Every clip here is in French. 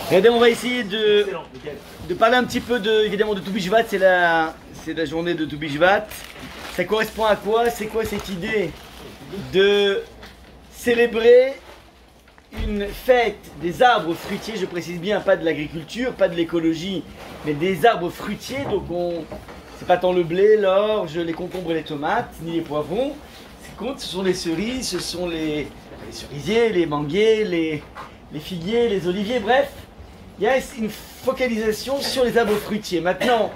Regardez, on va essayer de parler un petit peu évidemment de Toubi Shvat, c'est la journée de Toubi Shvat. Ça correspond à quoi? C'est quoi cette idée de célébrer une fête des arbres fruitiers, je précise bien, pas de l'agriculture, pas de l'écologie, mais des arbres fruitiers. Donc c'est pas tant le blé, l'orge, les concombres et les tomates, ni les poivrons. Ce sont les cerises, ce sont les cerisiers, les manguiers, les figuiers, les oliviers, bref. Il y a une focalisation sur les arbres fruitiers. Maintenant,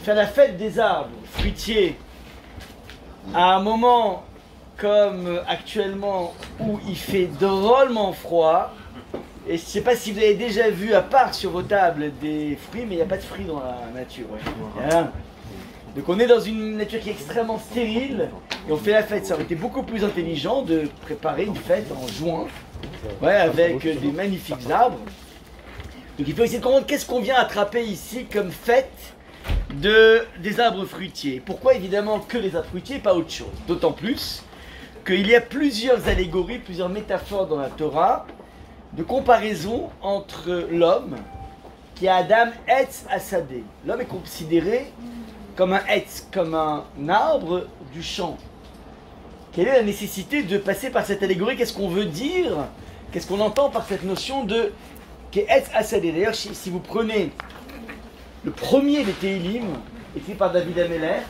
faire la fête des arbres fruitiers à un moment comme actuellement où il fait drôlement froid, et je ne sais pas si vous avez déjà vu, à part sur vos tables, des fruits, mais il n'y a pas de fruits dans la nature. Ouais. Donc on est dans une nature qui est extrêmement stérile, et on fait la fête. Ça aurait été beaucoup plus intelligent de préparer une fête en juin, ouais, avec des magnifiques arbres. Donc il faut essayer de comprendre qu'est-ce qu'on vient attraper ici comme fête des arbres fruitiers. Pourquoi évidemment que les arbres fruitiers et pas autre chose? D'autant plus qu'il y a plusieurs allégories, plusieurs métaphores dans la Torah de comparaison entre l'homme qui a Adam Etz Asadeh. L'homme est considéré comme un Etz, comme un arbre du champ. Quelle est la nécessité de passer par cette allégorie? Qu'est-ce qu'on veut dire? Qu'est-ce qu'on entend par cette notion de Etz Asadeh? D'ailleurs, si vous prenez le premier des Tehillim, écrit par David Ameler,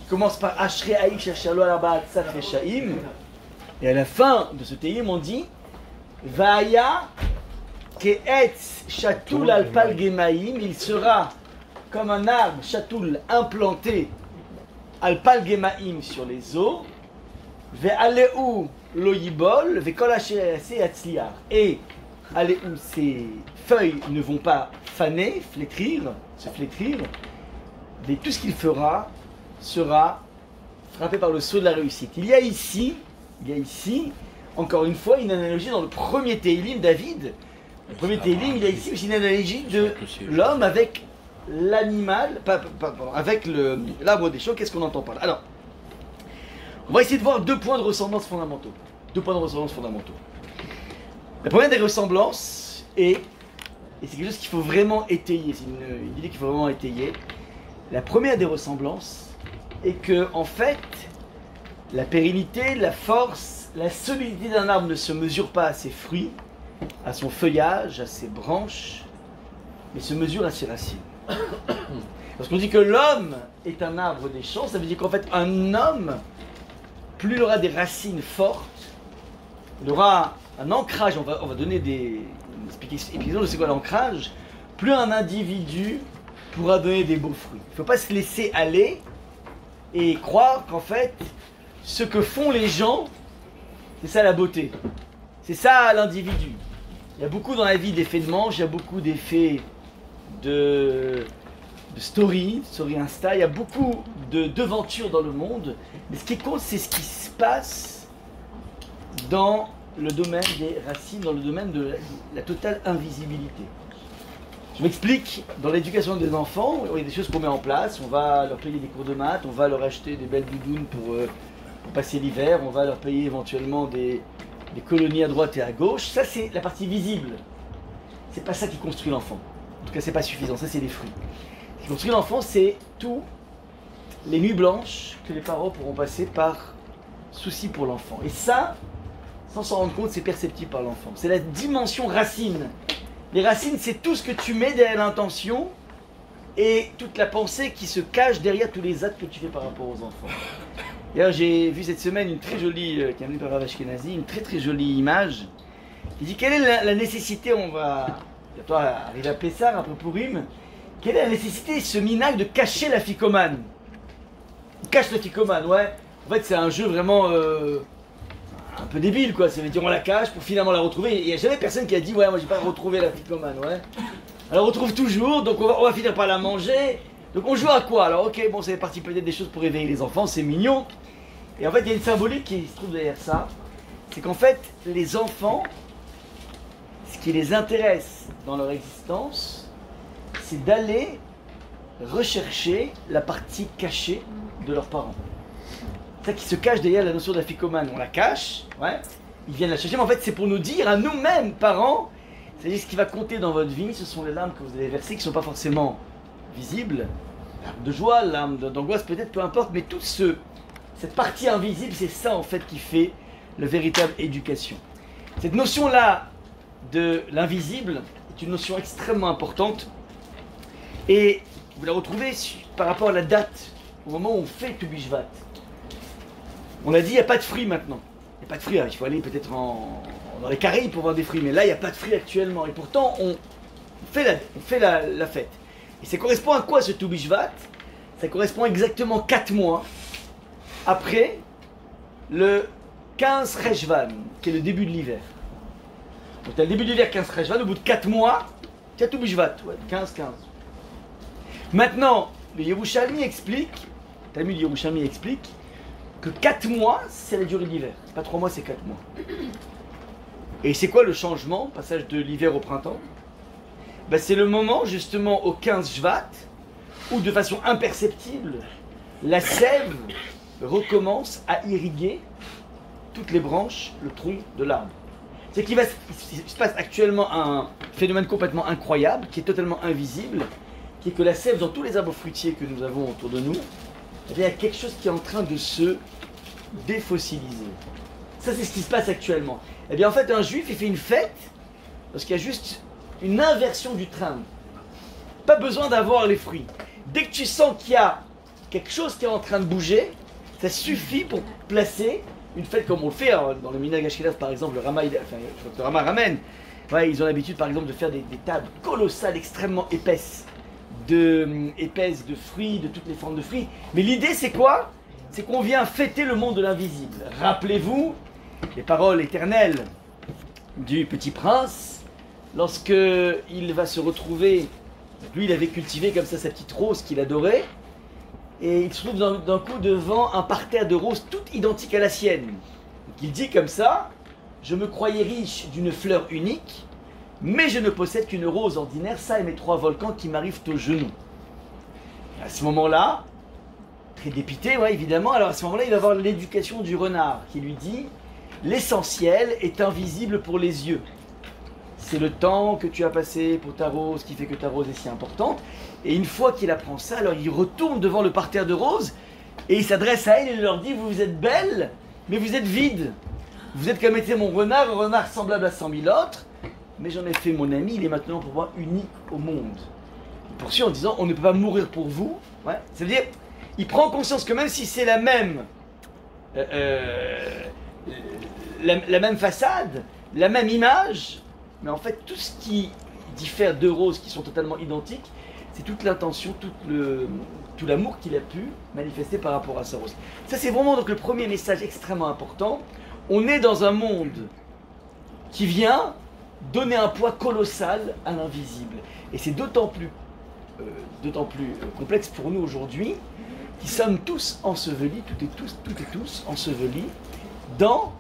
qui commence par Ashrei Aish Asher lo arba tzaf reshaim, et à la fin de ce Tehillim, on dit Vaya ke'etz shatul al pal gemaim, il sera comme un arbre shatul implanté al pal gemaim sur les eaux, ve'aleu lo yibol ve'kol asher yaseh yatzliach, et allez où ces feuilles ne vont pas faner, se flétrir, mais tout ce qu'il fera sera frappé par le sceau de la réussite. Il y a ici, encore une fois, une analogie dans le premier Tehillim, David. Le premier Tehillim, il y a ici aussi une analogie de l'homme avec l'animal, avec l'arbre des champs. Qu'est-ce qu'on entend par là? Alors, on va essayer de voir deux points de ressemblance fondamentaux. La première des ressemblances est, et c'est quelque chose qu'il faut vraiment étayer, c'est une idée qu'il faut vraiment étayer. La première des ressemblances est que, en fait, la pérennité, la force, la solidité d'un arbre ne se mesure pas à ses fruits, à son feuillage, à ses branches, mais se mesure à ses racines. Lorsqu'on dit que l'homme est un arbre des champs, ça veut dire qu'en fait, un homme, plus il aura des racines fortes, il aura un ancrage, on va donner des explications de c'est quoi l'ancrage, plus un individu pourra donner des beaux fruits. Il ne faut pas se laisser aller et croire qu'en fait, ce que font les gens, c'est ça la beauté. C'est ça l'individu. Il y a beaucoup dans la vie d'effets de manche, il y a beaucoup d'effets de story Insta, il y a beaucoup de devantures dans le monde, mais ce qui compte, c'est ce qui se passe dans le domaine des racines, dans le domaine de la totale invisibilité. Je m'explique, dans l'éducation des enfants, il y a des choses qu'on met en place, on va leur payer des cours de maths, on va leur acheter des belles doudounes pour passer l'hiver, on va leur payer éventuellement des colonies à droite et à gauche. Ça, c'est la partie visible. C'est pas ça qui construit l'enfant. En tout cas, c'est pas suffisant, ça c'est les fruits. Ce qui construit l'enfant, c'est tous les nuits blanches que les parents pourront passer par souci pour l'enfant. Et ça, sans s'en rendre compte, c'est perceptible par l'enfant. C'est la dimension racine. Les racines, c'est tout ce que tu mets derrière l'intention et toute la pensée qui se cache derrière tous les actes que tu fais par rapport aux enfants. D'ailleurs, j'ai vu cette semaine une très jolie, qui est amenée par Rav Ashkenazi, une très très jolie image. Il dit quelle est la nécessité, on va bientôt arriver à Pessah, après Purim, quelle est la nécessité, ce minag de cacher la ficomane? On cache la ficomane, ouais. En fait, c'est un jeu vraiment un peu débile, quoi. Ça veut dire on la cache pour finalement la retrouver. Il n'y a jamais personne qui a dit ouais, moi j'ai pas retrouvé la ficomane, ouais. On la retrouve toujours, donc on va finir par la manger. Donc on joue à quoi? Alors ok, bon, c'est parti peut-être des choses pour éveiller les enfants, c'est mignon. Et en fait, il y a une symbolique qui se trouve derrière ça. C'est qu'en fait, les enfants, ce qui les intéresse dans leur existence, c'est d'aller rechercher la partie cachée de leurs parents. C'est ça qui se cache derrière la notion de la ficomane. On la cache, ouais. Ils viennent la chercher, mais en fait, c'est pour nous dire à nous-mêmes, parents, C'est-à-dire ce qui va compter dans votre vie, ce sont les larmes que vous allez verser qui ne sont pas forcément visibles. Larmes de joie, larmes d'angoisse, peut-être, peu importe, mais toute cette partie invisible, c'est ça en fait qui fait la véritable éducation. Cette notion-là de l'invisible est une notion extrêmement importante et vous la retrouvez par rapport à la date, au moment où on fait Tu Bishvat. On a dit il n'y a pas de fruits maintenant. Il n'y a pas de fruits, il faut aller peut-être dans les Caraïbes pour voir des fruits, mais là il n'y a pas de fruits actuellement. Et pourtant on fait la fête. Et ça correspond à quoi ce Tu Bishvat? Ça correspond exactement 4 mois après le 15 Rejvan, qui est le début de l'hiver. Donc tu as le début de l'hiver 15 Rejvan, au bout de 4 mois, tu as Tu Bishvat, ouais, 15-15. Maintenant, le Yerushalmi explique, Talmud Yerushalmi explique, que 4 mois, c'est la durée de l'hiver. Pas 3 mois, c'est 4 mois. Et c'est quoi le changement, passage de l'hiver au printemps? Ben, c'est le moment, justement, au 15 Shvat, où de façon imperceptible, la sève recommence à irriguer toutes les branches, le tronc de l'arbre. C'est qu'il se passe actuellement un phénomène complètement incroyable, qui est totalement invisible, qui est que la sève dans tous les arbres fruitiers que nous avons autour de nous, il y a quelque chose qui est en train de se défossiliser. Ça, c'est ce qui se passe actuellement. Eh bien, en fait, un juif, il fait une fête parce qu'il y a juste une inversion du train. Pas besoin d'avoir les fruits. Dès que tu sens qu'il y a quelque chose qui est en train de bouger, ça suffit pour placer une fête comme on le fait. Alors, dans le Minhag Ashkenaz, par exemple, le Rama ramène. Ouais, ils ont l'habitude, par exemple, de faire des tables colossales, extrêmement épaisses de fruits, de toutes les formes de fruits. Mais l'idée, c'est quoi? C'est qu'on vient fêter le monde de l'invisible. Rappelez-vous les paroles éternelles du petit prince, lorsque il va se retrouver, lui il avait cultivé comme ça sa petite rose qu'il adorait, et il se trouve d'un coup devant un parterre de roses toutes identiques à la sienne. Donc il dit comme ça: je me croyais riche d'une fleur unique, mais je ne possède qu'une rose ordinaire, ça et mes 3 volcans qui m'arrivent aux genoux. Et à ce moment-là, très dépité, ouais, évidemment, alors à ce moment-là, il va avoir l'éducation du renard qui lui dit: l'essentiel est invisible pour les yeux. C'est le temps que tu as passé pour ta rose qui fait que ta rose est si importante. Et une fois qu'il apprend ça, alors il retourne devant le parterre de roses et il s'adresse à elle et il leur dit: vous êtes belle, mais vous êtes vide. Vous êtes comme était mon renard, un renard semblable à 100 000 autres, mais j'en ai fait mon ami, il est maintenant pour moi unique au monde. Il poursuit en disant: on ne peut pas mourir pour vous. Ouais. C'est-à-dire, il prend conscience que même si c'est la même façade, la même image, mais en fait tout ce qui diffère deux roses qui sont totalement identiques, c'est toute l'intention, tout l'amour qu'il a pu manifester par rapport à sa rose. Ça, c'est vraiment donc le premier message extrêmement important. On est dans un monde qui vient donner un poids colossal à l'invisible. Et c'est d'autant plus complexe pour nous aujourd'hui, qui sommes tous ensevelis, toutes et tous ensevelis dans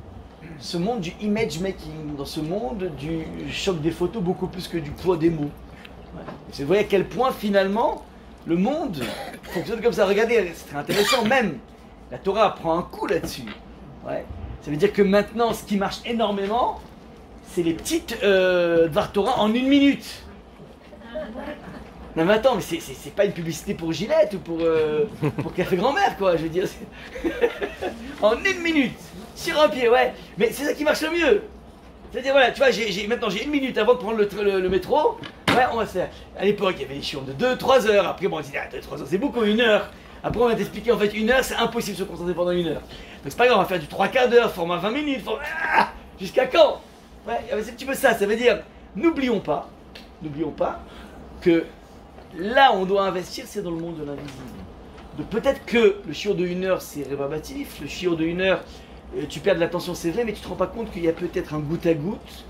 ce monde du image making, dans ce monde du choc des photos beaucoup plus que du poids des mots. Ouais. Vous voyez à quel point finalement le monde fonctionne comme ça. Regardez, c'est très intéressant, même la Torah prend un coup là-dessus. Ouais. Ça veut dire que maintenant, ce qui marche énormément, c'est les petites Dvar Torah en 1 minute. Non mais attends, mais c'est pas une publicité pour Gillette ou pour Café Grand-Mère, quoi, je veux dire. En 1 minute, sur un pied, ouais. Mais c'est ça qui marche le mieux. C'est-à-dire, voilà, tu vois, maintenant j'ai 1 minute avant de prendre le métro. Ouais, on va se faire. À l'époque, il y avait des chions de 2-3 heures. Après, bon, on dit, 2-3 heures, c'est beaucoup, 1 heure. Après, on va t'expliquer, en fait, 1 heure, c'est impossible de se concentrer pendant 1 heure. Donc c'est pas grave, on va faire du 3/4 d'heure, format 20 minutes, jusqu'à quand? Ouais, c'est un petit peu ça, ça veut dire, n'oublions pas que là on doit investir, c'est dans le monde de l'invisible. Donc peut-être que le shiur de 1 heure c'est rébarbatif, le shiur de 1 heure tu perds de l'attention, c'est vrai, mais tu te rends pas compte qu'il y a peut-être un goutte à goutte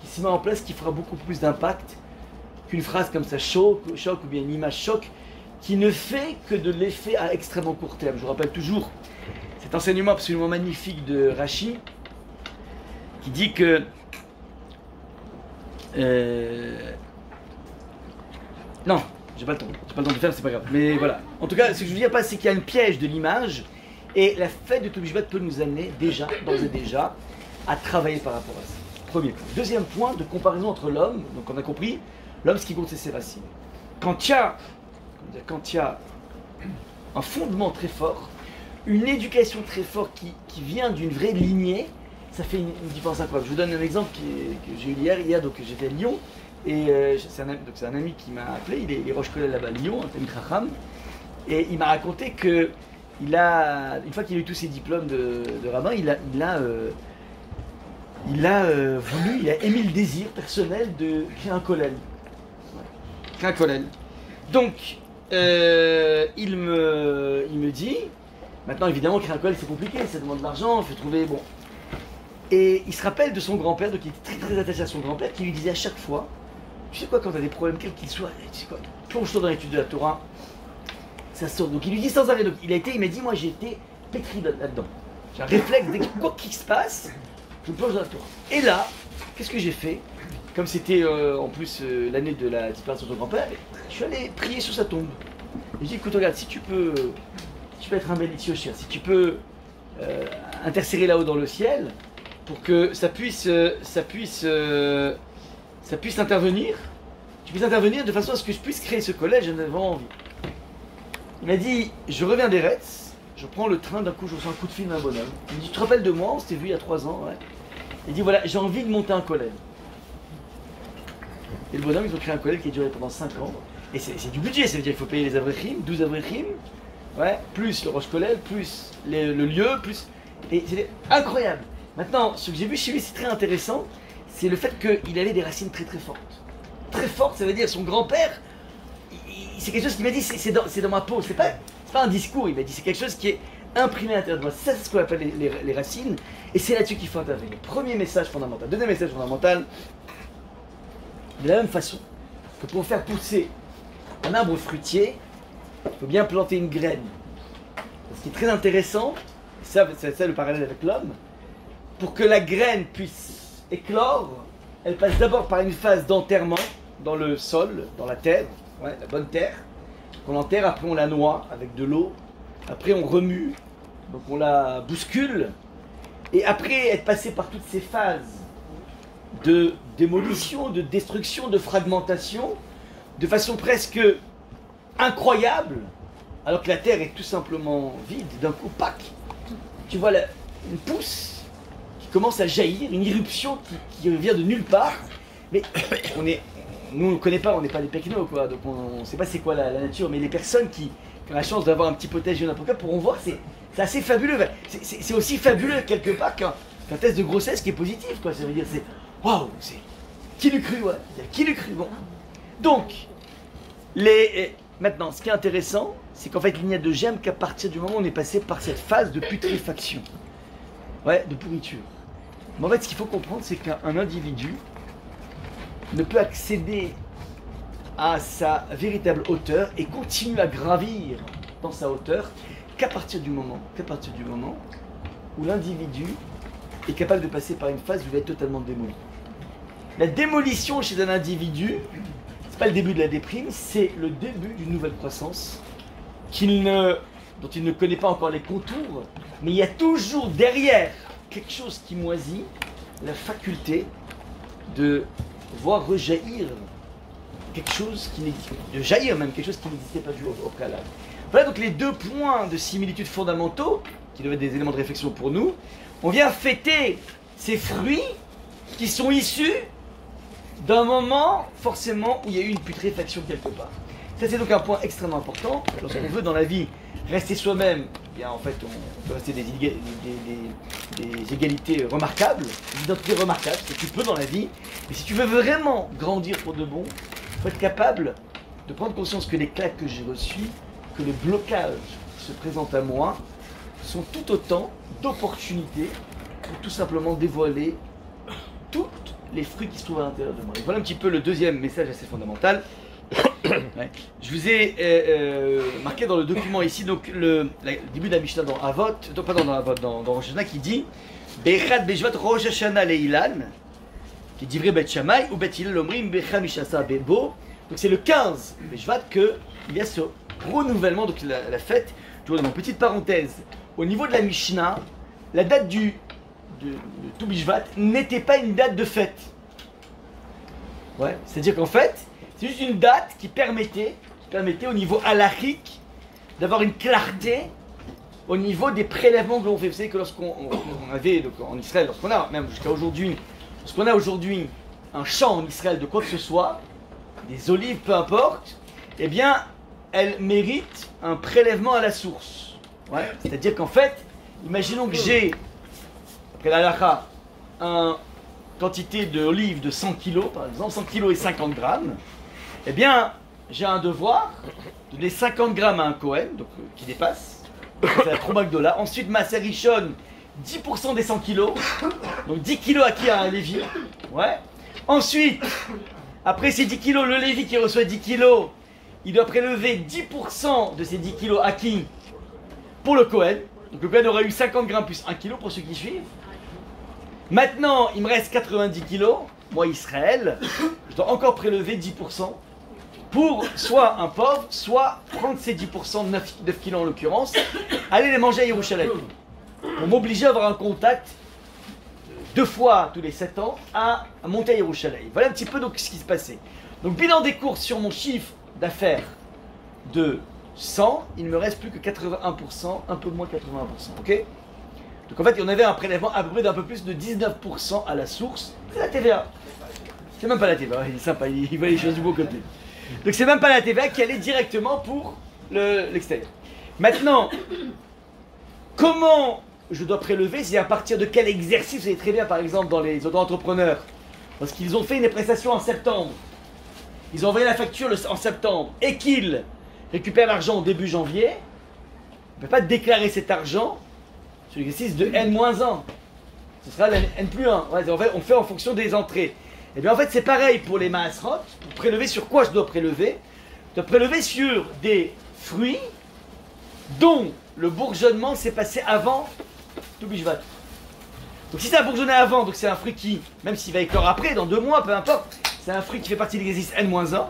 qui se met en place qui fera beaucoup plus d'impact qu'une phrase comme ça, choc ou bien une image choc, qui ne fait que de l'effet à extrêmement court terme. Je vous rappelle toujours cet enseignement absolument magnifique de Rashi qui dit que non, j'ai pas le temps de faire, c'est pas grave. Mais voilà. En tout cas, ce que je veux dire, c'est qu'il y a un piège de l'image et la fête de Tu Bishvat peut nous amener déjà, d'ores et déjà, à travailler par rapport à ça. Premier point. Deuxième point de comparaison entre l'homme, donc on a compris, l'homme ce qui compte c'est ses racines. Quand il y a un fondement très fort, une éducation très forte qui vient d'une vraie lignée, ça fait une différence incroyable. Je vous donne un exemple que j'ai eu hier donc j'étais à Lyon, et c'est un ami qui m'a appelé, il est Rosh Kollel là-bas à Lyon, un Talmid Chacham, et il m'a raconté que une fois qu'il a eu tous ses diplômes de rabbin, il a émis le désir personnel de créer un kollel. Ouais. Créer un kollel. Donc, il me dit, maintenant évidemment créer un kollel c'est compliqué, ça demande de l'argent, il faut trouver, bon. Et il se rappelle de son grand-père, donc il était très très attaché à son grand-père, qui lui disait à chaque fois, tu sais quoi, quand tu as des problèmes, quels qu'ils soient, tu sais quoi, plonge-toi dans l'étude de la Torah, ça sort. Donc il lui dit sans arrêt, donc il m'a dit, moi j'ai été pétri là-dedans. J'ai un réflexe, dès que quoi qu'il se passe, je me plonge dans la Torah. Et là, qu'est-ce que j'ai fait? Comme c'était en plus l'année de la disparition de son grand-père, je suis allé prier sur sa tombe. Et j'ai dit, écoute, regarde, si tu peux être un bénéficiaire, si tu peux intercérer là-haut dans le ciel, pour que ça puisse intervenir, tu puisses intervenir de façon à ce que je puisse créer ce collège, j'en avais vraiment envie. Il m'a dit, je reviens d'Eretz, je prends le train, d'un coup je reçois un coup de fil d'un bonhomme. Il me dit, tu te rappelles de moi, on s'était vu il y a 3 ans, ouais. Il dit, voilà, j'ai envie de monter un collège. Et le bonhomme, ils ont créé un collège qui a duré pendant 5 ans. Et c'est du budget, ça veut dire qu'il faut payer les avrechim, 12 avrechim, ouais, plus le roche collège, plus le lieu, plus... Et c'est incroyable. Maintenant, ce que j'ai vu chez lui, c'est très intéressant, c'est le fait qu'il avait des racines très très fortes. Très fortes, ça veut dire son grand-père, c'est quelque chose qu'il m'a dit, c'est dans ma peau, c'est pas un discours, il m'a dit, c'est quelque chose qui est imprimé à l'intérieur de moi. Ça, c'est ce qu'on appelle les racines, et c'est là-dessus qu'il faut intervenir. Premier message fondamental. Deuxième message fondamental, de la même façon que pour faire pousser un arbre fruitier, il faut bien planter une graine. Ce qui est très intéressant, c'est ça le parallèle avec l'homme, pour que la graine puisse éclore, elle passe d'abord par une phase d'enterrement dans le sol, dans la terre, ouais, la bonne terre, qu'on enterre, après on la noie avec de l'eau, après on remue, donc on la bouscule, et après être passé par toutes ces phases de démolition, de destruction, de fragmentation, de façon presque incroyable, alors que la terre est tout simplement vide, d'un coup, pac, tu vois une pousse qui commence à jaillir, une irruption qui vient de nulle part, mais nous on ne connaît pas, on n'est pas des pecnos, quoi, donc on ne sait pas c'est quoi la nature, mais les personnes qui ont la chance d'avoir un petit potager n'importe quoi pourront voir, c'est assez fabuleux, c'est aussi fabuleux quelque part qu'un test de grossesse qui est positif, quoi, ça veut dire c'est waouh, c'est qui l'eût cru, ouais, qui l'eût cru, bon. Donc, maintenant, ce qui est intéressant, c'est qu'en fait il n'y a de germe qu'à partir du moment où on est passé par cette phase de putréfaction, ouais, de pourriture. Mais en fait, ce qu'il faut comprendre, c'est qu'un individu ne peut accéder à sa véritable hauteur et continue à gravir dans sa hauteur qu'à partir du moment où l'individu est capable de passer par une phase où il va être totalement démoli. La démolition chez un individu, c'est pas le début de la déprime, c'est le début d'une nouvelle croissance dont il ne connaît pas encore les contours, mais il y a toujours derrière quelque chose qui moisit, la faculté de voir rejaillir quelque chose qui n'existe pas, de jaillir même quelque chose qui n'existait pas du au préalable. Voilà donc les 2 points de similitude fondamentaux, qui doivent être des éléments de réflexion pour nous. On vient fêter ces fruits qui sont issus d'un moment forcément où il y a eu une putréfaction quelque part. Ça c'est donc un point extrêmement important. Lorsqu'on veut dans la vie rester soi-même, eh bien en fait on peut rester des égalités remarquables, des identités remarquables, c'est ce que tu peux dans la vie. Mais si tu veux vraiment grandir pour de bon, il faut être capable de prendre conscience que les claques que j'ai reçues, que les blocages qui se présentent à moi, sont tout autant d'opportunités pour tout simplement dévoiler tous les fruits qui se trouvent à l'intérieur de moi. Et voilà un petit peu le deuxième message assez fondamental. Ouais. Je vous ai marqué dans le document ici donc le début de la Mishnah dans Avot, dans Rosh Hashanah qui dit Bechad Bejvat Rosh Hashanah Leilan, qui dit vrai Bet Shammai ou Bet Hillel Omrim Bechad Mishasa Bebo. Donc c'est le 15 Bejvat que il y a ce renouvellement, donc la fête. Je vous donne une petite parenthèse. Au niveau de la Mishnah, la date du de Tou Bishvat n'était pas une date de fête. Ouais, c'est-à-dire qu'en fait, c'est juste une date qui permettait au niveau halachique d'avoir une clarté au niveau des prélèvements que l'on fait. Vous savez que lorsqu'on avait donc, en Israël, lorsqu'on a même jusqu'à aujourd'hui, lorsqu'on a aujourd'hui un champ en Israël de quoi que ce soit, des olives, peu importe, eh bien, elles méritent un prélèvement à la source. Ouais, c'est-à-dire qu'en fait, imaginons que j'ai, après la halakha, une quantité d'olives de 100 kg, par exemple, 100 kg et 50 grammes, eh bien, j'ai un devoir de donner 50 grammes à un Kohen, donc qui dépasse, c'est la Trouma Gdola. Ensuite, Maaser Rishon, 10% des 100 kg, donc 10 kg à qui? À un Lévi. Ouais. Ensuite, après ces 10 kg, le Lévi qui reçoit 10 kg, il doit prélever 10% de ces 10 kg à qui? Pour le Kohen. Donc le Kohen aura eu 50 grammes plus 1 kg pour ceux qui suivent. Maintenant, il me reste 90 kg. Moi, Israël, je dois encore prélever 10% pour soit un pauvre, soit prendre ces 10%, 9 kg en l'occurrence, aller les manger à Yerushalayim. On m'obligeait à avoir un contact 2 fois tous les 7 ans à monter à Yerushalayim. Voilà un petit peu donc ce qui se passait. Donc bilan des courses sur mon chiffre d'affaires de 100, il ne me reste plus que 81%, un peu moins de 81%, ok? Donc en fait, on avait un prélèvement à peu près d'un peu plus de 19% à la source. C'est la TVA. C'est même pas la TVA, il est sympa, il voit les choses du beau côté. Donc c'est même pas la TVA qui allait directement pour l'extérieur. Maintenant, comment je dois prélever? C'est à partir de quel exercice? Vous savez très bien, par exemple, dans les auto-entrepreneurs, lorsqu'ils ont fait une prestation en septembre, ils ont envoyé la facture en septembre et qu'ils récupèrent l'argent au début janvier, on ne peut pas déclarer cet argent sur l'exercice de N-1. Ce sera la N+1. Ouais, on fait en fonction des entrées. Et bien en fait c'est pareil pour les Maasrot. Pour prélever, sur quoi je dois prélever? Je dois prélever sur des fruits dont le bourgeonnement s'est passé avant Tou Bishvat. Donc si ça a bourgeonné avant, donc c'est un fruit qui, même s'il va éclore après, dans 2 mois, peu importe, c'est un fruit qui fait partie de l'exercice N-1.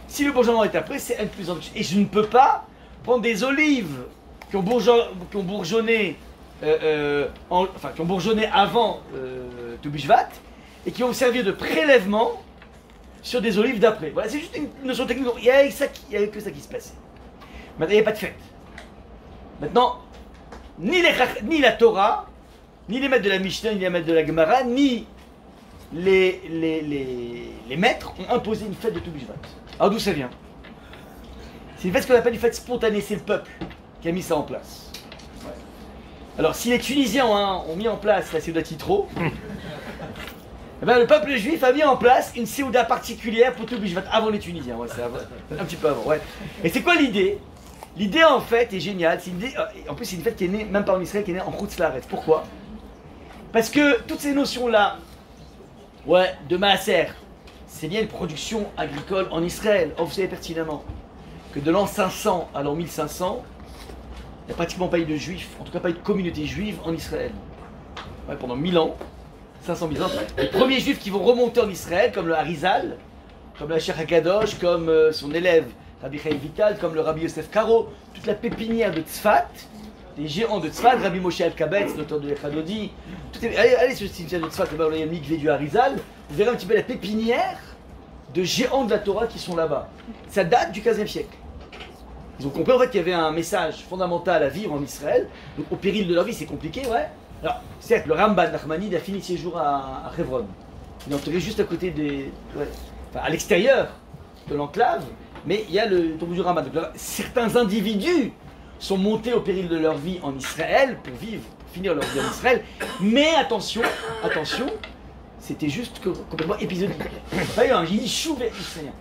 Si le bourgeonnement est après, c'est N+1. Et je ne peux pas prendre des olives qui ont bourgeonné, qui ont bourgeonné avant Tou Bishvat et qui vont servir de prélèvement sur des olives d'après. Voilà, c'est juste une notion technique. Il n'y avait que ça qui se passait. Maintenant, il n'y a pas de fête. Maintenant, ni la Torah, ni les maîtres de la Mishnah, ni les maîtres de la Gemara, ni les maîtres ont imposé une fête de Tou Bishvat. Alors d'où ça vient? C'est une fête qu'on appelle une fête spontanée, c'est le peuple qui a mis ça en place. Ouais. Alors si les Tunisiens ont mis en place la Seuda Titro, eh ben, le peuple juif a mis en place une Seuda particulière pour Tou Bishvat avant les Tunisiens. Ouais, c'est un petit peu avant. Ouais. Et c'est quoi l'idée? L'idée en fait est géniale. C'est une idée, en plus c'est une fête qui est née, même pas en Israël, qui est née en Chutz Laaretz. Pourquoi? Parce que toutes ces notions-là, ouais, de Maaser, c'est bien une production agricole en Israël. Or, vous savez pertinemment que de l'an 500 à l'an 1500, il n'y a pratiquement pas eu de juifs, en tout cas pas eu de communauté juive en Israël. Ouais, pendant 1000 ans, 500 000 ans, les premiers juifs qui vont remonter en Israël, comme le Harizal, comme le Sheikh HaKadosh, comme son élève Rabbi Chaim Vital, comme le Rabbi Yosef Karo, toute la pépinière de Tzfat, les géants de Tzfat, Rabbi Moshe Alkabetz, l'auteur de l'Echadodi. Allez sur le cimetière de Tzfat, là-bas, il y a le mikvé du Harizal, vous verrez un petit peu la pépinière de géants de la Torah qui sont là-bas. Ça date du 15e siècle. Ils ont compris en fait qu'il y avait un message fondamental à vivre en Israël, donc au péril de leur vie, c'est compliqué, ouais. Alors, certes, le Ramban Nachmanides a fini ses jours à Hebron. Il est enterré juste à côté des. Ouais, enfin, à l'extérieur de l'enclave, mais il y a le tombeau du Ramban. Donc, là, certains individus sont montés au péril de leur vie en Israël pour vivre, pour finir leur vie en Israël, mais attention, c'était juste complètement épisodique. Pas eu un yishuv israélien.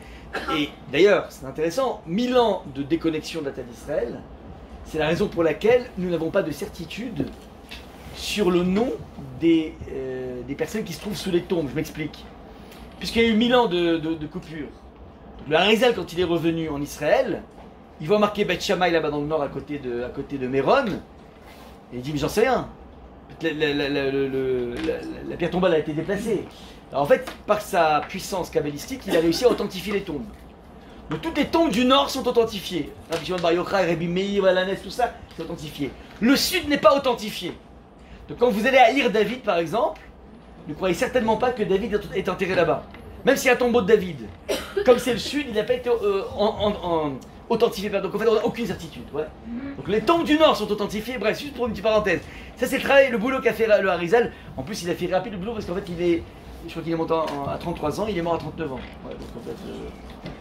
Et d'ailleurs, c'est intéressant, 1000 ans de déconnexion de la terre d'Israël, c'est la raison pour laquelle nous n'avons pas de certitude sur le nom des personnes qui se trouvent sous les tombes. Je m'explique. Puisqu'il y a eu 1000 ans de coupure. Le Harizal, quand il est revenu en Israël, il voit marqué Beth Shammai là-bas dans le nord à côté de Méron, et il dit mais j'en sais rien. La pierre tombale a été déplacée. Alors en fait, par sa puissance kabbalistique, il a réussi à authentifier les tombes. Donc toutes les tombes du nord sont authentifiées. Rabbi Shimon Bar Yochai, Rabbi Meir, Alanes, tout ça, c'est authentifié. Le sud n'est pas authentifié. Donc quand vous allez à Ir David par exemple, ne croyez certainement pas que David est enterré là-bas. Même s'il y a un tombeau de David. Comme c'est le sud, il n'a pas été authentifié. Donc en fait, on n'a aucune certitude. Ouais. Donc les tombes du nord sont authentifiées. Bref, juste pour une petite parenthèse. Ça c'est le travail, le boulot qu'a fait le Harizal. En plus, il a fait rapide le boulot parce qu'en fait, je crois qu'il est monté à 33 ans, il est mort à 39 ans. Ouais, donc en fait,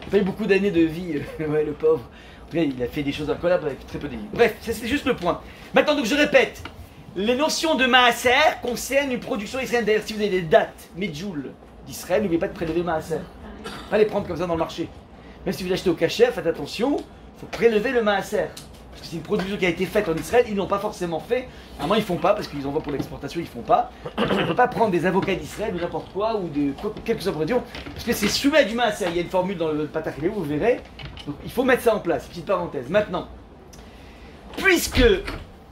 il a pas eu beaucoup d'années de vie, ouais, le pauvre. En tout cas, il a fait des choses incroyables avec très peu d'énigmes. Bref, c'est juste le point. Maintenant, donc je répète, les notions de Maaser concernent une production israélienne. D'ailleurs, si vous avez des dates, Medjoul d'Israël, n'oubliez pas de prélever Maaser. Pas les prendre comme ça dans le marché. Même si vous l'achetez au cachet, faites attention, il faut prélever le Maaser. Parce que c'est une production qui a été faite en Israël, ils n'ont pas forcément fait. À un moment, ils font pas, parce qu'ils en voient pour l'exportation, ils font pas. On ne peut pas prendre des avocats d'Israël ou n'importe quoi, ou de quelque chose production, parce que c'est soumis à du Maaser. Il y a une formule dans le Patachilé, vous verrez. Donc il faut mettre ça en place, petite parenthèse. Maintenant, puisque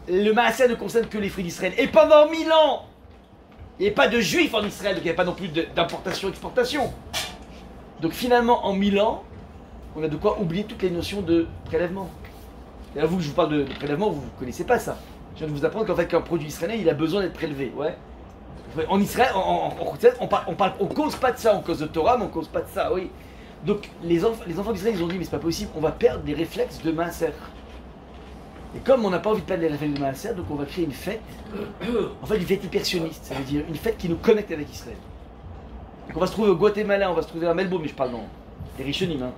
le Maaser ne concerne que les fruits d'Israël, et pendant 1000 ans, il n'y avait pas de juifs en Israël, donc il n'y avait pas non plus d'importation-exportation. Donc finalement, en 1000 ans, on a de quoi oublier toutes les notions de prélèvement. Et là, vous, je vous parle de prélèvement, vous ne connaissez pas ça. Je viens de vous apprendre qu'en fait, qu'un produit israélien, il a besoin d'être prélevé. Ouais. En Israël, on cause pas de ça, on cause de Torah, mais on cause pas de ça, oui. Donc les enfants d'Israël, ils ont dit, mais c'est pas possible, on va perdre les réflexes de Maaser. Et comme on n'a pas envie de perdre les réflexes de Maaser, donc on va créer une fête, en fait une fête hypersionniste, ça veut dire une fête qui nous connecte avec Israël. Donc on va se trouver au Guatemala, on va se trouver à Melbourne, mais je parle dans les Rishonim, hein.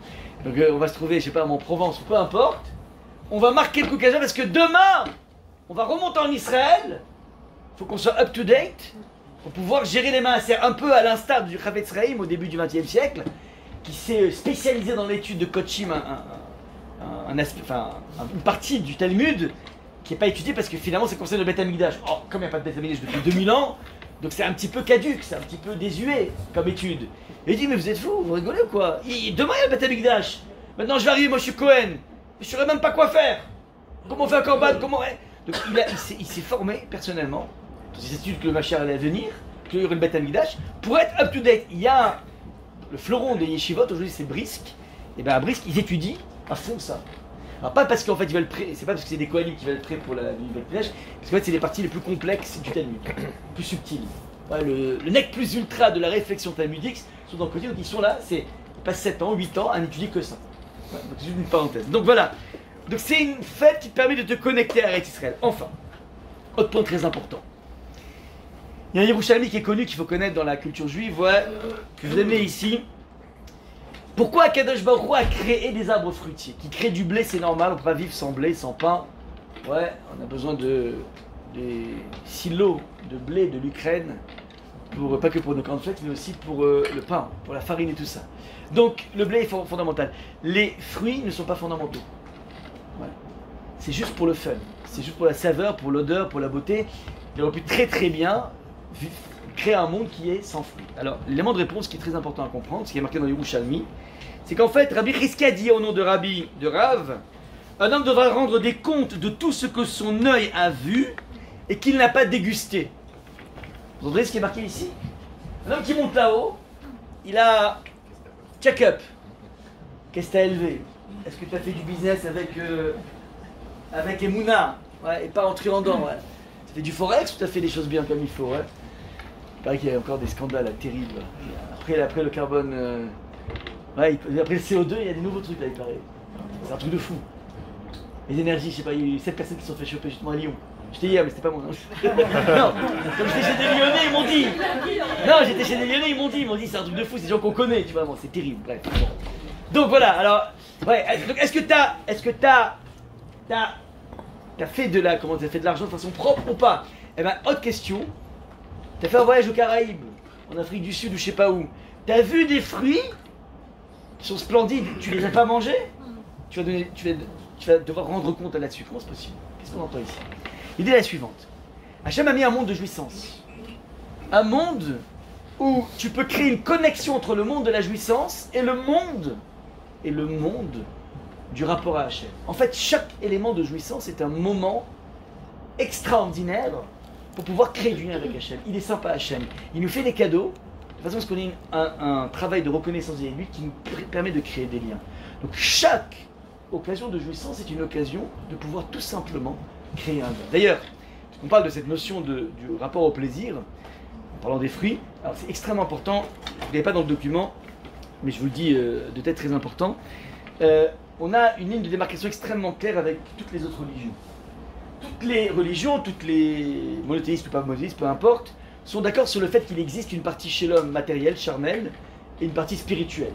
Donc on va se trouver, je sais pas, en Provence, ou peu importe. On va marquer le coup Kaja parce que demain, on va remonter en Israël. Il faut qu'on soit up to date pour pouvoir gérer les Maaser, un peu à l'instar du Chavetz Chaim au début du XXe siècle, qui s'est spécialisé dans l'étude de Kochim, une partie du Talmud qui n'est pas étudiée parce que finalement ça concerne le Beth Amikdash. Oh, comme il n'y a pas de Beth Amikdash depuis 2000 ans, donc c'est un petit peu caduque, c'est un petit peu désuet comme étude. Et il dit, mais vous êtes fous, vous rigolez ou quoi? Demain il y a le Beth Amikdash. Maintenant je vais arriver, moi je suis Cohen. Je ne saurais même pas quoi faire. Comment on fait un corban? Comment... Donc il s'est formé personnellement dans ces études que le Mashiach allait venir, qu'il y aurait le Beth Amikdash, pour être up to date. Il y a le fleuron des yeshivot, aujourd'hui c'est Brisk. Et bien à Brisk, ils étudient à fond ça. Alors pas parce qu'en fait ils veulent prêt, c'est pas parce que c'est des Kohanim qui veulent prêt pour le Beth Amikdash, parce qu'en fait c'est les parties les plus complexes du Talmud, plus subtiles. Ouais, le nec plus ultra de la réflexion talmudique sont dans le côté, donc ils sont là, ils passent 7 ans, 8 ans à n'étudier que ça. Ouais, donc c'est juste une parenthèse. Donc voilà. Donc c'est une fête qui te permet de te connecter à Israël. Enfin, autre point très important. Il y a un Yerushalmi qui est connu, qu'il faut connaître dans la culture juive, ouais, que je vous ai mis ici. Pourquoi Akadosh Baruch Hu a créé des arbres fruitiers? Qui créent du blé, c'est normal, on ne peut pas vivre sans blé, sans pain. Ouais, on a besoin des silos de blé de l'Ukraine, pas que pour nos cornflakes, mais aussi pour le pain, pour la farine et tout ça. Donc le blé est fondamental. Les fruits ne sont pas fondamentaux. Ouais. C'est juste pour le fun, c'est juste pour la saveur, pour l'odeur, pour la beauté. Il aurait pu très bien créer un monde qui est sans fruits. Alors l'élément de réponse qui est très important à comprendre, ce qui est marqué dans les Yerushalmi, c'est qu'en fait Rabbi Chizkiya dit au nom de Rabbi de Rav, un homme devra rendre des comptes de tout ce que son œil a vu et qu'il n'a pas dégusté. Vous entendez ce qui est marqué ici? Un homme qui monte là-haut, il a check-up. Qu'est-ce que tu as élevé? Est-ce que tu as fait du business avec Emouna, ouais, et pas en truandant, ouais. Tu as fait du forex ou tu as fait des choses bien comme il faut, ouais. Il paraît qu'il y a encore des scandales là, terribles. Après le carbone, ouais, après le CO2, il y a des nouveaux trucs là, il paraît. C'est un truc de fou. Les énergies, je sais pas, il y a eu 7 personnes qui se sont fait choper justement à Lyon. J'étais hier, mais c'était pas moi. Non, comme j'étais chez des Lyonnais, ils m'ont dit. Non, j'étais chez des Lyonnais, ils m'ont dit, c'est un truc de fou, c'est des gens qu'on connaît, tu vois, bon, c'est terrible, bref. Bon. Donc voilà, alors, ouais, donc est-ce que t'as fait de l'argent de façon propre ou pas? Eh ben, autre question. T'as fait un voyage aux Caraïbes, en Afrique du Sud ou je sais pas où. T'as vu des fruits qui sont splendides, tu les as pas mangés? Tu vas devoir rendre compte là-dessus. Comment c'est possible? Qu'est-ce qu'on entend ici? L'idée est la suivante. Hachem a mis un monde de jouissance. Un monde où tu peux créer une connexion entre le monde de la jouissance et le monde du rapport à Hachem. En fait, chaque élément de jouissance est un moment extraordinaire pour pouvoir créer du lien avec Hachem. Il est sympa Hachem. Il nous fait des cadeaux de façon à ce qu'on ait un travail de reconnaissance vis-à-vis de lui qui nous permet de créer des liens. Donc chaque occasion de jouissance est une occasion de pouvoir tout simplement créer un lien. D'ailleurs, on parle de cette notion du rapport au plaisir, en parlant des fruits. Alors c'est extrêmement important, vous n'avez pas dans le document, mais je vous le dis de tête très important. On a une ligne de démarcation extrêmement claire avec toutes les autres religions. Toutes les religions, toutes les monothéistes ou pas monothéistes, peu importe, sont d'accord sur le fait qu'il existe une partie chez l'homme matérielle, charnelle, et une partie spirituelle.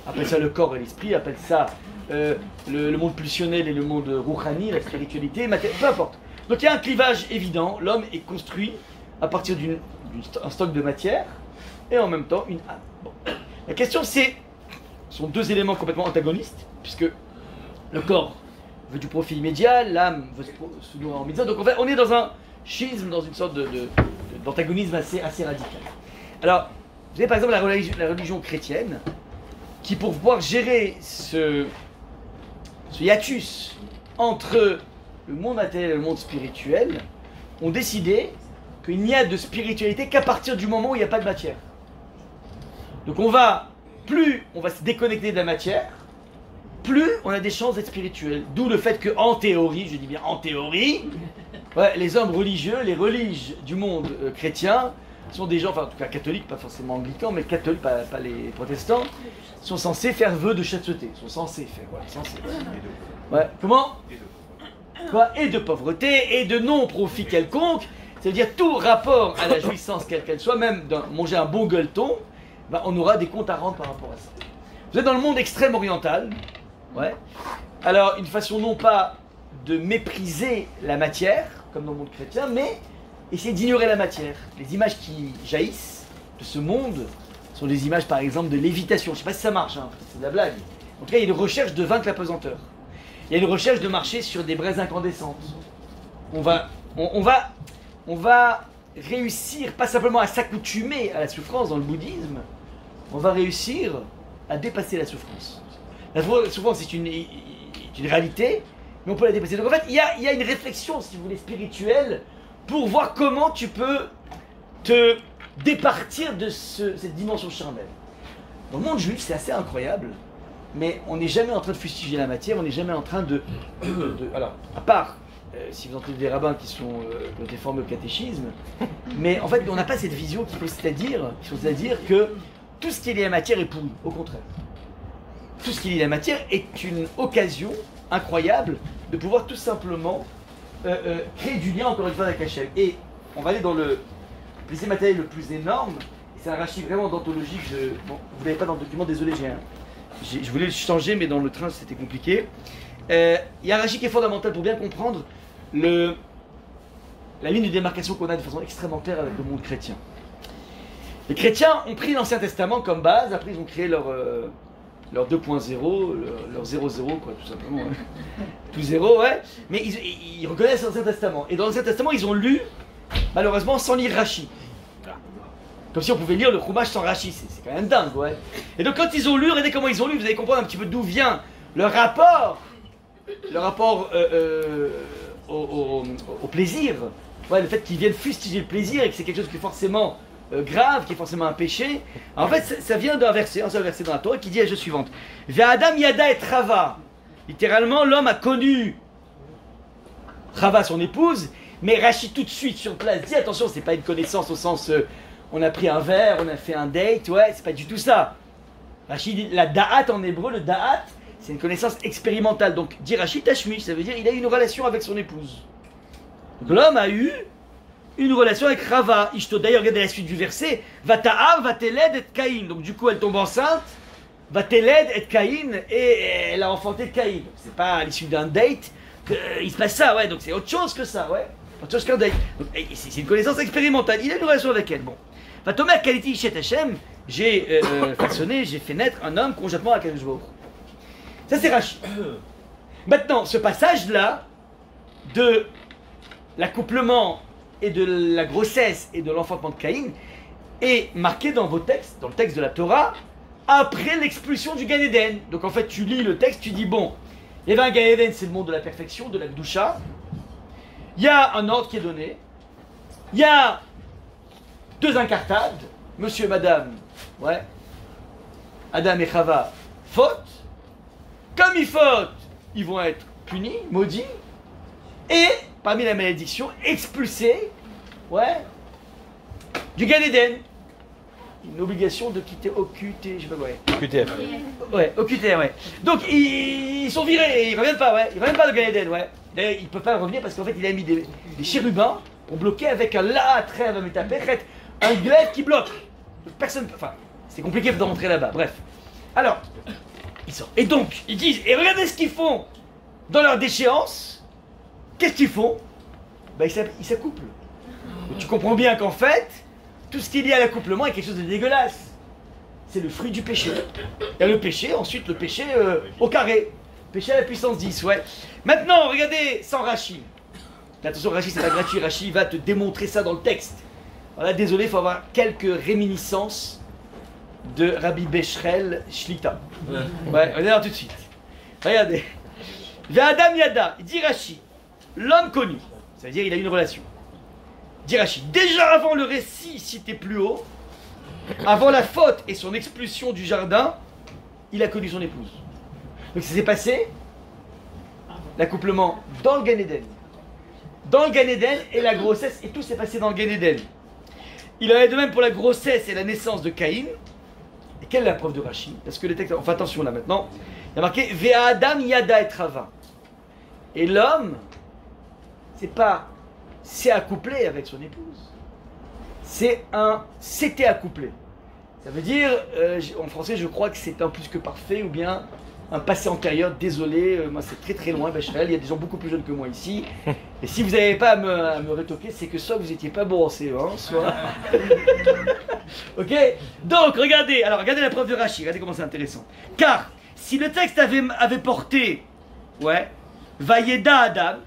Appelle ça le corps et l'esprit, appelle ça le monde pulsionnel et le monde rouhani, la spiritualité, peu importe. Donc il y a un clivage évident, l'homme est construit à partir d'un stock de matière, et en même temps une âme. Bon. La question c'est, ce sont deux éléments complètement antagonistes, puisque le corps veut du profit immédiat, l'âme veut se nourrir en médecin. Donc en fait, on est dans un schisme, dans une sorte d'antagonisme assez radical. Alors, vous avez par exemple la religion chrétienne, qui pour pouvoir gérer ce hiatus entre le monde matériel et le monde spirituel, ont décidé qu'il n'y a de spiritualité qu'à partir du moment où il n'y a pas de matière. Donc plus on va se déconnecter de la matière, plus on a des chances d'être spirituel. D'où le fait que, en théorie, je dis bien en théorie, ouais, les hommes religieux, les religes du monde chrétien, sont des gens, enfin en tout cas catholiques, pas forcément anglicans, mais catholiques, pas les protestants, sont censés faire vœu de chasteté. Sont censés faire, voilà, censés. Ouais, comment ? Quoi ? Et de pauvreté, et de non-profit quelconque. C'est-à-dire tout rapport à la jouissance, quelle qu'elle soit, même de manger un bon gueuleton, ben, on aura des comptes à rendre par rapport à ça. Vous êtes dans le monde extrême oriental, ouais. Alors une façon non pas de mépriser la matière, comme dans le monde chrétien, mais essayer d'ignorer la matière. Les images qui jaillissent de ce monde sont des images par exemple de lévitation. Je ne sais pas si ça marche, hein, c'est de la blague. En tout cas, il y a une recherche de vaincre la pesanteur. Il y a une recherche de marcher sur des braises incandescentes. On va réussir, pas simplement à s'accoutumer à la souffrance dans le bouddhisme, on va réussir à dépasser la souffrance. La souffrance est une réalité, mais on peut la dépasser. Donc en fait, il y a une réflexion, si vous voulez, spirituelle, pour voir comment tu peux te départir de cette dimension charnelle. Dans le monde juif, c'est assez incroyable, mais on n'est jamais en train de fustiger la matière, on n'est jamais en train alors, à part si vous entendez des rabbins qui ont été formés au catéchisme, mais en fait, on n'a pas cette vision qu'il faut c'est-à-dire que tout ce qui est lié à la matière est pourri, au contraire. Tout ce qui est lié à la matière est une occasion incroyable de pouvoir tout simplement créer du lien, encore une fois, avec Hachem. Et on va aller dans le plaisir matériel le plus énorme, et c'est un rachis vraiment d'anthologie que bon, vous l'avez pas dans le document, désolé, je voulais le changer, mais dans le train c'était compliqué. Il y a un rachis qui est fondamental pour bien comprendre la ligne de démarcation qu'on a de façon extrêmement claire avec le monde chrétien. Les chrétiens ont pris l'Ancien Testament comme base, après ils ont créé leur 2.0, leur 0.0 quoi, tout simplement. Ouais. Tout zéro, ouais. Mais ils reconnaissent l'Ancien Testament. Et dans l'Ancien Testament, ils ont lu, malheureusement, sans lire Rashi. Comme si on pouvait lire le Chumash sans Rashi, c'est quand même dingue, ouais. Et donc quand ils ont lu, regardez comment ils ont lu, vous allez comprendre un petit peu d'où vient le rapport au plaisir. Ouais, le fait qu'ils viennent fustiger le plaisir et que c'est quelque chose qui est forcément grave, qui est forcément un péché. En fait, ça vient d'un verset, un seul verset dans la Torah qui dit la chose suivante. Ve'adam yada et Chava. Littéralement, l'homme a connu Chava, son épouse, mais Rachid tout de suite sur place dit attention, c'est pas une connaissance au sens on a pris un verre, on a fait un date, ouais, c'est pas du tout ça. Rachid dit la da'at en hébreu, le da'at, c'est une connaissance expérimentale. Donc, dit Rachid tashmish, ça veut dire il a eu une relation avec son épouse. Donc l'homme a eu une relation avec Rava. Ishto, d'ailleurs, regardez la suite du verset. Vata'ar, vateled et Caïn. Donc du coup, elle tombe enceinte. Vateled et Caïn. Et elle a enfanté Caïn. C'est pas à l'issue d'un date qu'il se passe ça, ouais. Donc c'est autre chose que ça, ouais. Autre chose qu'un date. Donc c'est une connaissance expérimentale. Il a une relation avec elle. Bon. Vatomer Kaliti Shet Hashem. J'ai façonné, j'ai fait naître un homme conjointement avec Akadosh Baruch Hu. Ça c'est Rashi. Maintenant, ce passage-là de l'accouplement et de la grossesse et de l'enfantement de Caïn est marqué dans vos textes, dans le texte de la Torah, après l'expulsion du Gan Eden. Donc en fait, tu lis le texte, tu dis bon, il y avait un Gan Eden, c'est le monde de la perfection, de la Gdusha. Il y a un ordre qui est donné. Il y a deux incartades, monsieur et madame, ouais, Adam et Chava, faute. Comme ils fautent, ils vont être punis, maudits. Et parmi la malédiction, expulsé, ouais, du Gan Eden. Une obligation de quitter OQT, je sais pas quoi. QTF. Ouais, OQT, ouais. Donc ils sont virés, ils reviennent pas, ouais. Ils reviennent pas de Gan Eden, ouais. D'ailleurs, ils peuvent pas revenir parce qu'en fait, il a mis des chérubins pour bloquer avec un la très un glaive qui bloque. Personne, enfin, c'est compliqué de rentrer là-bas. Bref. Alors, ils sortent. Et donc, ils disent, et regardez ce qu'ils font dans leur déchéance. Qu'est-ce qu'ils font? Bah, ils s'accouplent. Donc, tu comprends bien qu'en fait, tout ce qui est lié à l'accouplement est quelque chose de dégueulasse. C'est le fruit du péché. Il y a le péché, ensuite le péché au carré. Péché à la puissance 10, ouais. Maintenant, regardez, sans Rachi. Attention, Rachi, c'est pas gratuit. Rachi va te démontrer ça dans le texte. Voilà, désolé, il faut avoir quelques réminiscences de Rabbi Beshrel Shlita. Ouais, on va voir tout de suite. Regardez. Adam Yada, il dit Rachi, l'homme connu, c'est-à-dire il a une relation. Dit Rachi, déjà avant le récit cité plus haut, avant la faute et son expulsion du jardin, il a connu son épouse. Donc ça s'est passé, l'accouplement dans le Gan Eden. Dans le Gan Eden et la grossesse, et tout s'est passé dans le Gan Eden. Il en est de même pour la grossesse et la naissance de Caïn. Et quelle est la preuve de Rachi? Parce que les textes, enfin attention là maintenant, il y a marqué Ve'a Adam Yada et Rava. Et l'homme, c'est pas s'est accouplé avec son épouse, s'était accouplé. Ça veut dire, en français je crois que c'est un plus que parfait ou bien un passé antérieur, désolé, moi c'est très très loin, Becherel, il y a des gens beaucoup plus jeunes que moi ici. Et si vous n'avez pas à me rétoquer, c'est que soit vous n'étiez pas bon en CE1, soit... Ok. Donc regardez, alors regardez la preuve de Rachi, regardez comment c'est intéressant. Car si le texte avait porté, ouais, Vayeda Adam,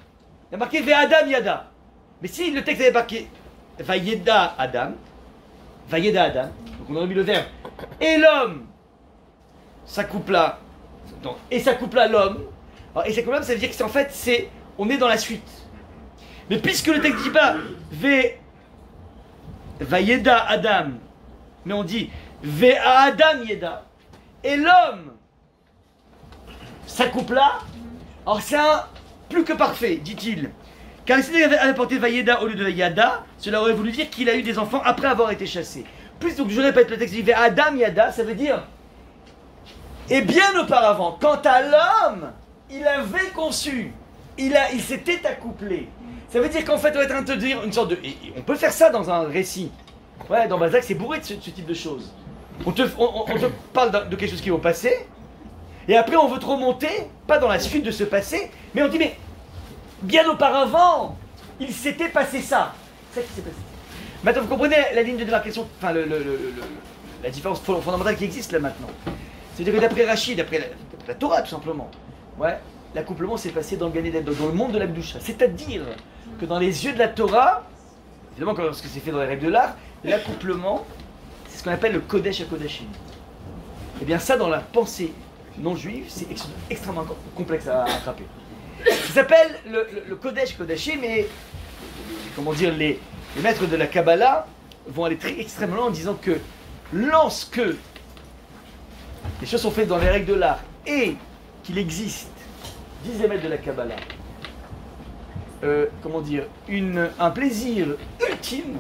il y a marqué Ve Adam Yada. Mais si le texte avait marqué Vayeda Adam, donc on aurait mis le verbe, et l'homme s'accoupla, et s'accoupla l'homme, et s'accoupla, ça veut dire que c'est en fait, on est dans la suite. Mais puisque le texte ne dit pas Vayeda Adam, mais on dit Ve Adam Yeda, et l'homme s'accoupla, alors c'est un plus que parfait, dit-il. Car si il avait porté Vayeda au lieu de Yada, cela aurait voulu dire qu'il a eu des enfants après avoir été chassé. Plus, donc je répète le texte, il dit Adam Yada, ça veut dire et bien auparavant, quant à l'homme, il avait conçu, il s'était accouplé. Ça veut dire qu'en fait, on est en train de te dire une sorte de... Et on peut faire ça dans un récit. Ouais, dans Balzac, c'est bourré de ce type de choses. On te parle de quelque chose qui va passer, et après on veut te remonter, pas dans la suite de ce passé, mais on dit, mais bien auparavant, il s'était passé ça. C'est ça qui s'est passé. Maintenant, vous comprenez la ligne de démarcation, enfin la différence fondamentale qui existe là maintenant. C'est-à-dire que d'après Rachi, d'après la Torah tout simplement, ouais, l'accouplement s'est passé dans le Gan Eden, dans le monde de la Gdusha. C'est-à-dire que dans les yeux de la Torah, évidemment lorsque c'est fait dans les règles de l'art, l'accouplement, c'est ce qu'on appelle le Kodesh HaKodashim. Et bien ça, dans la pensée non juive, c'est extrêmement complexe à attraper. Ça s'appelle le Kodesh HaKodashim, et comment dire, les maîtres de la Kabbalah vont aller très extrêmement loin en disant que lorsque les choses sont faites dans les règles de l'art et qu'il existe, disent les maîtres de la Kabbalah, comment dire, un plaisir ultime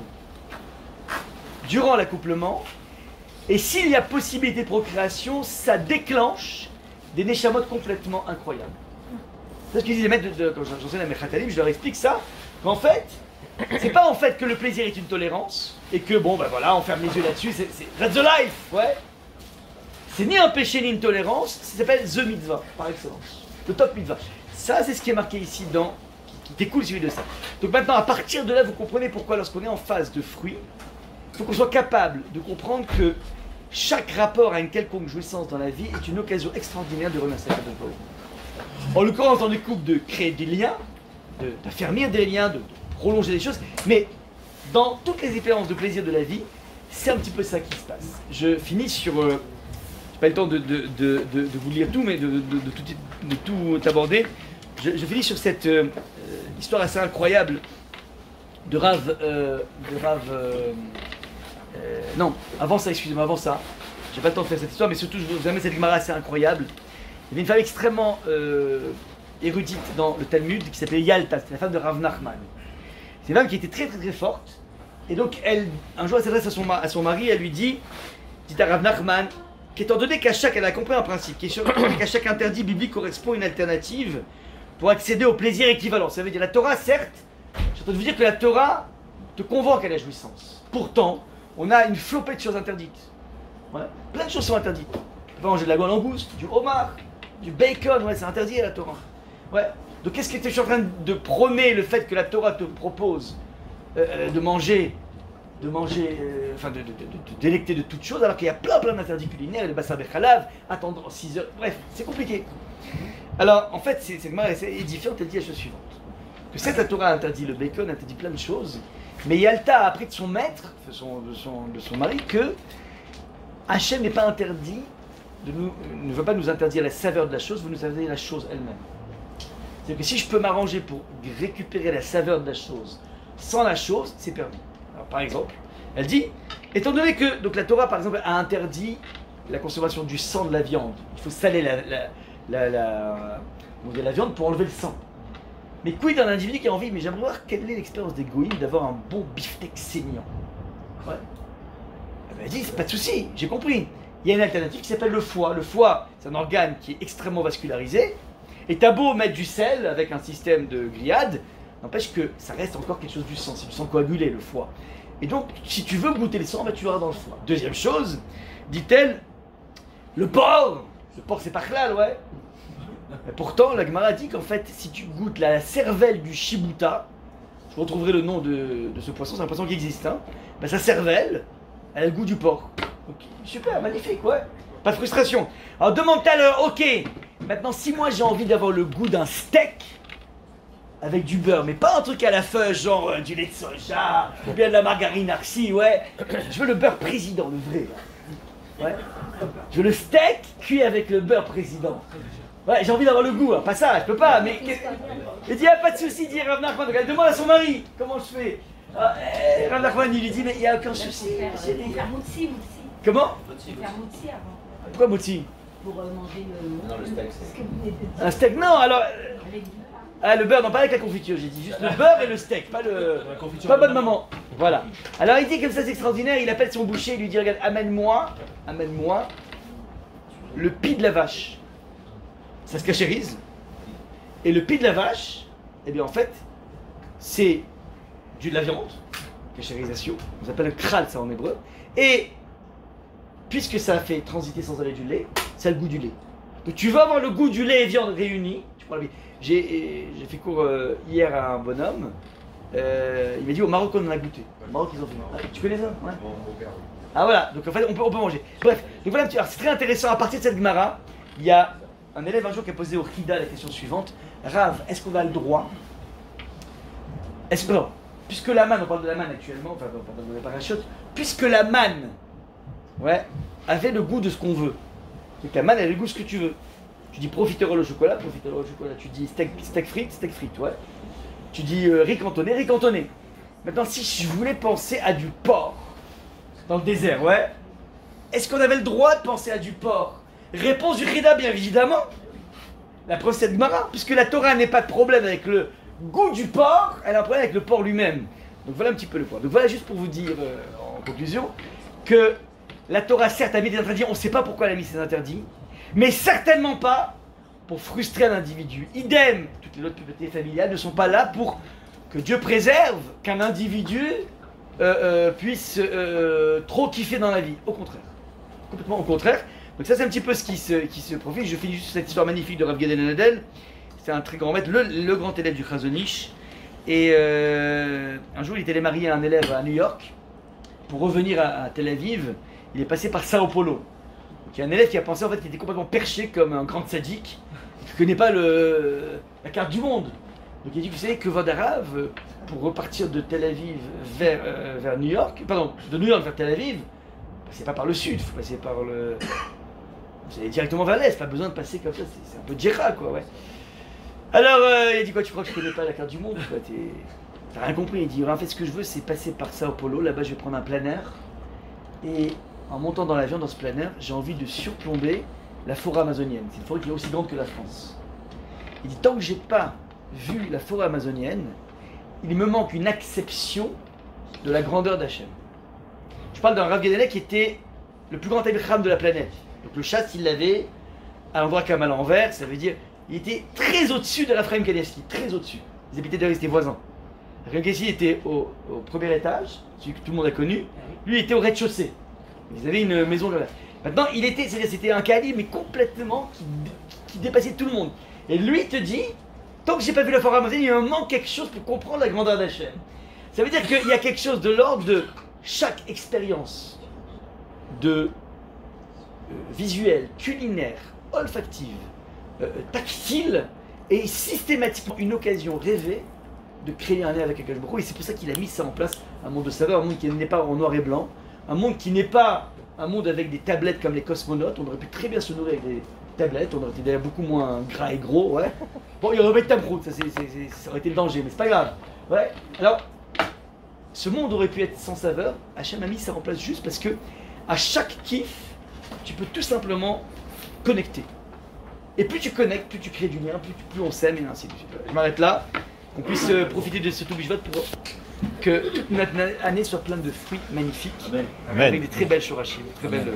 durant l'accouplement, et s'il y a possibilité de procréation, ça déclenche des neshamot complètement incroyables. C'est ce qu'ils disent les maîtres quand j'enseigne à Mechatalim, je leur explique ça, qu'en fait, c'est pas en fait que le plaisir est une tolérance, et que bon ben voilà, on ferme les yeux là-dessus, that's the life, ouais. C'est ni un péché ni une tolérance, ça s'appelle the mitzvah, par excellence. Le top mitzvah. Ça, c'est ce qui est marqué ici qui découle celui de ça. Donc maintenant, à partir de là, vous comprenez pourquoi lorsqu'on est en phase de fruits, il faut qu'on soit capable de comprendre que chaque rapport à une quelconque jouissance dans la vie est une occasion extraordinaire de remercier Kadosh Baruch Hu. En l'occurrence, dans les couples, de créer des liens, d'affermir des liens, de prolonger des choses, mais dans toutes les expériences de plaisir de la vie, c'est un petit peu ça qui se passe. Je finis sur... pas le temps de vous lire tout, mais de tout aborder. Je finis sur cette histoire assez incroyable de Rav... non, avant ça, excusez-moi, avant ça. J'ai pas le temps de faire cette histoire, mais surtout, je vous amène cette Gemara assez incroyable. Il y avait une femme extrêmement érudite dans le Talmud qui s'appelait Yalta, c'était la femme de Rav Nachman. C'est une femme qui était très très très forte. Et donc elle, un jour elle s'adresse à son mari, elle lui dit à Rav Nachman, qu'étant donné elle a compris un principe, qu'à chaque interdit biblique correspond une alternative pour accéder au plaisir équivalent. Ça veut dire la Torah, certes, je suis en train de vous dire que la Torah te convoque à la jouissance. Pourtant, on a une flopée de choses interdites. Voilà. Plein de choses sont interdites. Tu peux pas manger de la langouste, du homard, du bacon, ouais, c'est interdit à la Torah. Ouais. Donc qu'est-ce que tu es en train de prôner le fait que la Torah te propose de manger, enfin de délecter de toutes choses, alors qu'il y a plein d'interdits culinaires, le bassar bechalav, attendre 6 heures, bref, c'est compliqué. Alors en fait, cette marque est différente, elle dit la chose suivante. Que cette la Torah interdit le bacon, interdit plein de choses, mais Yalta a appris de son maître, de son mari, que Hachem n'est pas interdit, ne veut pas nous interdire la saveur de la chose, veut nous interdire la chose elle-même. C'est-à-dire que si je peux m'arranger pour récupérer la saveur de la chose sans la chose, c'est permis. Alors, par exemple, elle dit, étant donné que donc la Torah par exemple a interdit la consommation du sang de la viande, il faut saler la viande pour enlever le sang. Mais quid d'un individu qui a envie, mais j'aimerais voir quelle est l'expérience des goïms d'avoir un bon beefsteak saignant. Ouais. Elle dit, c'est pas de souci, j'ai compris. Il y a une alternative qui s'appelle le foie. Le foie, c'est un organe qui est extrêmement vascularisé. Et t'as beau mettre du sel avec un système de gliade, n'empêche que ça reste encore quelque chose du sang. C'est du sang coagulé, le foie. Et donc, si tu veux goûter le sang, bah, tu vas dans le foie. Deuxième chose, dit-elle, le porc. Le porc, c'est pas halal, ouais. Mais pourtant, la Gemara dit qu'en fait, si tu goûtes la cervelle du shibuta, je retrouverai le nom de ce poisson, c'est un poisson qui existe, hein, bah, sa cervelle, elle a le goût du porc. Okay. Super, magnifique, ouais. Pas de frustration. Alors demande-toi le, ok, maintenant si moi j'ai envie d'avoir le goût d'un steak avec du beurre, mais pas un truc à la feuille, genre du lait de soja, ou bien de la margarine arci, ouais. Je veux le beurre président, le vrai. Là. Ouais. Je veux le steak cuit avec le beurre président. Ouais, j'ai envie d'avoir le goût, hein. Pas ça, je peux pas, mais... Il dit, pas de souci, dit Rav Nachman, donc elle demande à son mari, comment je fais. Rav Nachman, il lui dit, mais il n'y a aucun souci. Comment? Faire moutsi avant. Pourquoi moutsi? Pour manger Non, le steak, c'est... Un steak, non, alors... Ah, le beurre, non, pas avec la confiture, j'ai dit juste le beurre et le steak, pas le... Pas bonne maman. Voilà. Alors il dit comme ça, c'est extraordinaire, il appelle son boucher, il lui dit, regarde, amène-moi le pis de la vache. Ça se cachérise. Et le pis de la vache, eh bien en fait, c'est de la viande, cachérisation, on s'appelle le kral ça en hébreu, et puisque ça fait transiter sans arrêt du lait, ça a le goût du lait. Donc tu veux avoir le goût du lait et viande réunis, tu prends la vie. J'ai fait cours hier à un bonhomme, il m'a dit au Maroc on en a goûté. Au Maroc ils ont fait. Ah, tu connais ça? Ouais. Ah voilà, donc en fait on peut manger. Bref, donc voilà, c'est très intéressant, à partir de cette Gemara, il y a un élève un jour qui a posé au Khida la question suivante. Rav, est-ce qu'on a le droit? Est-ce que, non, puisque la manne, on parle de la manne actuellement, enfin on parle de la parachute, puisque la manne, ouais, avait le goût de ce qu'on veut. Donc la manne, elle a le goût de ce que tu veux. Tu dis profiterole au chocolat, tu dis steak frites, ouais. Tu dis riz cantonné. Maintenant, si je voulais penser à du porc, dans le désert, ouais, est-ce qu'on avait le droit de penser à du porc? Réponse du Khida, bien évidemment. La preuve c'est Gemara, puisque la Torah n'est pas de problème avec le goût du porc, elle a un problème avec le porc lui-même. Donc voilà un petit peu le point. Donc voilà juste pour vous dire en conclusion que la Torah certes a mis des interdits, on ne sait pas pourquoi elle a mis ces interdits, mais certainement pas pour frustrer un individu. Idem, toutes les autres pubertés familiales ne sont pas là pour que Dieu préserve qu'un individu puisse trop kiffer dans la vie. Au contraire. Complètement au contraire. Donc ça c'est un petit peu ce qui se profile. Je finis juste cette histoire magnifique de Rav Gadol Nadel. C'est un très grand maître, le grand élève du Chazonish. Et un jour il était allé marier un élève à New York. Pour revenir à Tel Aviv, il est passé par Sao Paulo. Donc il y a un élève qui a pensé en fait qu'il était complètement perché comme un grand sadique. Il ne connaît pas la carte du monde. Donc il a dit, vous savez que Vodarav, pour repartir de Tel Aviv vers New York, pardon, de New York vers Tel Aviv, passez pas par le sud, il faut passer par le... Vous allez directement vers l'est, pas besoin de passer comme ça, c'est un peu djera quoi, ouais. Alors il a dit quoi, tu crois que je connais pas la carte du monde quoi, t'as rien compris, il dit, en fait ce que je veux c'est passer par Sao Paulo, là-bas je vais prendre un planeur, et en montant dans l'avion, dans ce planeur, j'ai envie de surplomber la forêt amazonienne. C'est une forêt qui est aussi grande que la France. Il dit tant que j'ai pas vu la forêt amazonienne, il me manque une acception de la grandeur d'Hachem. Je parle d'un Rav Gedelet qui était le plus grand Talmid de la planète. Donc le chaste, il l'avait à l'endroit comme à l'envers, ça veut dire il était très au-dessus de Raphaël Kanevski, très au-dessus. Ils habitaient d'ailleurs, ils étaient voisins. Raphaël Kanevski était au premier étage, celui que tout le monde a connu. Lui, il était au rez-de-chaussée. Ils avaient une maison là. Maintenant, il était, c'est-à-dire c'était un calibre, mais complètement qui dépassait tout le monde. Et lui te dit, tant que j'ai pas vu la forêt amazonienne, il me manque quelque chose pour comprendre la grandeur d'Hachem. Ça veut dire qu'il y a quelque chose de l'ordre de chaque expérience de visuelle, culinaire, olfactive, tactile, est systématiquement une occasion rêvée de créer un lien avec Akash Baruch Hu. Et c'est pour ça qu'il a mis ça en place, un monde de saveur, un monde qui n'est pas en noir et blanc, un monde qui n'est pas un monde avec des tablettes comme les cosmonautes. On aurait pu très bien se nourrir avec des tablettes, on aurait été d'ailleurs beaucoup moins gras et gros, ouais. Bon, il y aurait pas de tabroute, ça aurait été le danger, mais c'est pas grave. Ouais. Alors, ce monde aurait pu être sans saveur. Hachem a mis ça en place juste parce que à chaque kiff, tu peux tout simplement connecter. Et plus tu connectes, plus tu crées du lien, plus on s'aime et ainsi de suite. Je m'arrête là, qu'on puisse profiter de ce Toubishvat pour que toute notre année soit pleine de fruits magnifiques, Amen. avec des très belles shorashim, très belles.